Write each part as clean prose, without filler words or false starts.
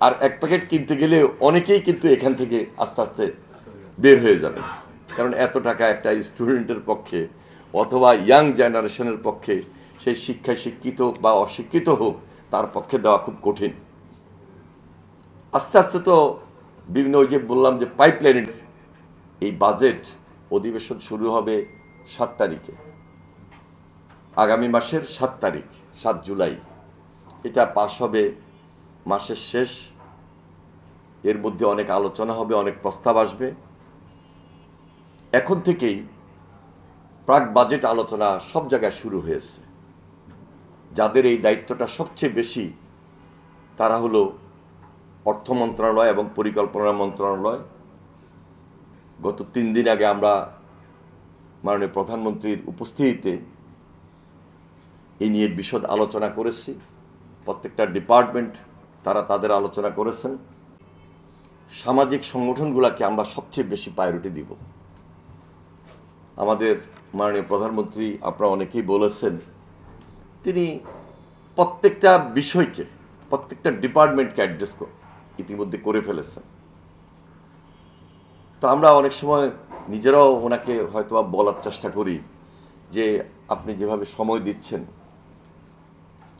আর এক প্যাকেট কিনতে গেলে অনেকেই কিন্তু এখান থেকে আস্তে আস্তে বের হয়ে যাবে, কারণ এত টাকা একটা স্টুডেন্টের পক্ষে অথবা ইয়াং জেনারেশনের পক্ষে সেই শিক্ষায় শিক্ষিত বা অশিক্ষিত হোক তার পক্ষে দেওয়া খুব কঠিন। আস্তে আস্তে তো বিভিন্ন ওই যে বললাম যে পাইপলাইনের এই বাজেট অধিবেশন শুরু হবে 7 তারিখে, আগামী মাসের 7 তারিখ 7 জুলাই এটা পাশ হবে মাসের শেষ। এর মধ্যে অনেক আলোচনা হবে, অনেক প্রস্তাব আসবে। এখন থেকেই প্রাক বাজেট আলোচনা সব জায়গায় শুরু হয়েছে। যাদের এই দায়িত্বটা সবচেয়ে বেশি তারা হলো অর্থ মন্ত্রণালয় এবং পরিকল্পনা মন্ত্রণালয়। গত 3 দিন আগে আমরা মাননীয় প্রধানমন্ত্রীর উপস্থিতিতে এই নিয়ে বিশদ আলোচনা করেছি। প্রত্যেকটা ডিপার্টমেন্ট তারা তাদের আলোচনা করেছেন। সামাজিক সংগঠনগুলোকে আমরা সবচেয়ে বেশি প্রায়োরিটি দিব। আমাদের মাননীয় প্রধানমন্ত্রী আপনারা অনেকেই বলেছেন, তিনি প্রত্যেকটা বিষয়কে প্রত্যেকটা ডিপার্টমেন্টকে অ্যাড্রেস ইতিমধ্যে করে ফেলেছেন। তো আমরা অনেক সময় নিজেরাও ওনাকে হয়তো বলার চেষ্টা করি যে আপনি যেভাবে সময় দিচ্ছেন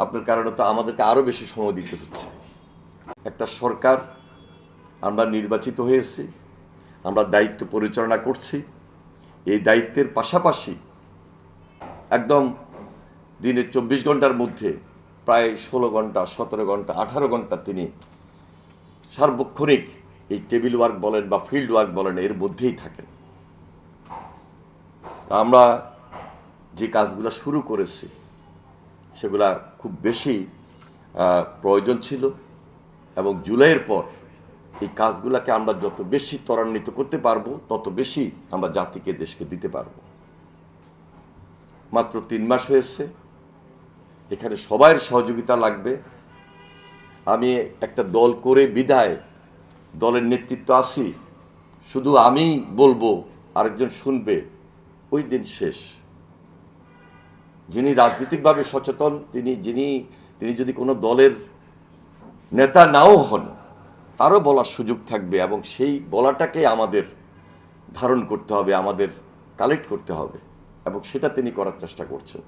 আপনার কারণে তো আমাদেরকে আরও বেশি সময় দিতে হচ্ছে। একটা সরকার, আমরা নির্বাচিত হয়েছি, আমরা দায়িত্ব পরিচালনা করছি। এই দায়িত্বের পাশাপাশি একদম দিনে 24 ঘন্টার মধ্যে প্রায় 16 ঘন্টা 17 ঘন্টা 18 ঘন্টা তিনি সার্বক্ষণিক এই টেবিল ওয়ার্ক বলেন বা ফিল্ড ওয়ার্ক বলেন এর মধ্যেই থাকেন। তা আমরা যে কাজগুলো শুরু করেছি সেগুলা খুব বেশি প্রয়োজন ছিল, এবং জুলাইয়ের পর এই কাজগুলোকে আমরা যত বেশি ত্বরান্বিত করতে পারবো তত বেশি আমরা জাতিকে দেশকে দিতে পারবো। মাত্র 3 মাস হয়েছে, এখানে সবার সহযোগিতা লাগবে। আমি একটা দল করে বিদায় দলের নেতৃত্ব আসি, শুধু আমি বলবো আরেকজন শুনবে, ওই দিন শেষ। যিনি রাজনৈতিকভাবে সচেতন তিনি যদি কোনো দলের নেতা নাও হন তারও বলার সুযোগ থাকবে, এবং সেই বলাটাকে আমাদের ধারণ করতে হবে, আমাদের কালেক্ট করতে হবে, এবং সেটা তিনি করার চেষ্টা করছেন।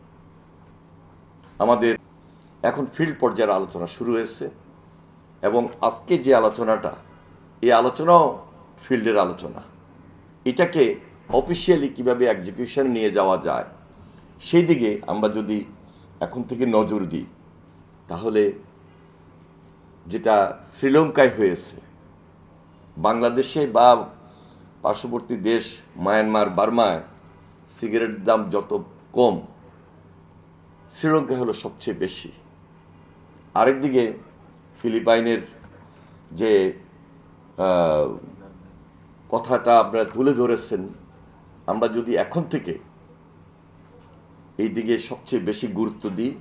আমাদের এখন ফিল্ড পর্যায়ের আলোচনা শুরু হয়েছে, এবং আজকে যে আলোচনাটা, এই আলোচনাও ফিল্ডের আলোচনা। এটাকে অফিসিয়ালি কিভাবে এক্সিকিউশনে নিয়ে যাওয়া যায় সেই দিকে আমরা যদি এখন থেকে নজর দিই, তাহলে যেটা শ্রীলঙ্কায় হয়েছে, বাংলাদেশে বা পার্শ্ববর্তী দেশ মায়ানমার বার্মায় সিগারেটের দাম যত কম, শ্রীলঙ্কায় হলো সবচেয়ে বেশি। আরেকদিকে ফিলিপাইনের যে কথাটা আপনারা তুলে ধরেছেন, আমরা যদি এখন থেকে এই দিকে সবচেয়ে বেশি গুরুত্ব দিই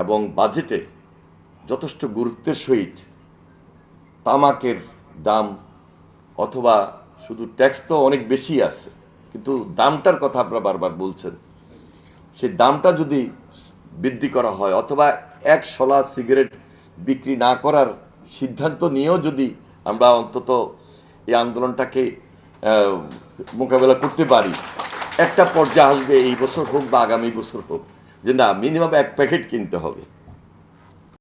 এবং বাজেটে যথেষ্ট গুরুত্বের সহিত তামাকের দাম, অথবা শুধু ট্যাক্স তো অনেক বেশি আছে কিন্তু দামটার কথা আপনারা বারবার বলছেন, সেই দামটা যদি বৃদ্ধি করা হয়, অথবা 1 শলা সিগারেট বিক্রি না করার সিদ্ধান্ত নিয়েও যদি আমরা অন্তত এই আন্দোলনটাকে মোকাবেলা করতে পারি, একটা পর্যায়ে আসবে, এই বছর হোক বা আগামী বছর হোক, যে না মিনিমাম 1 প্যাকেট কিনতে হবে।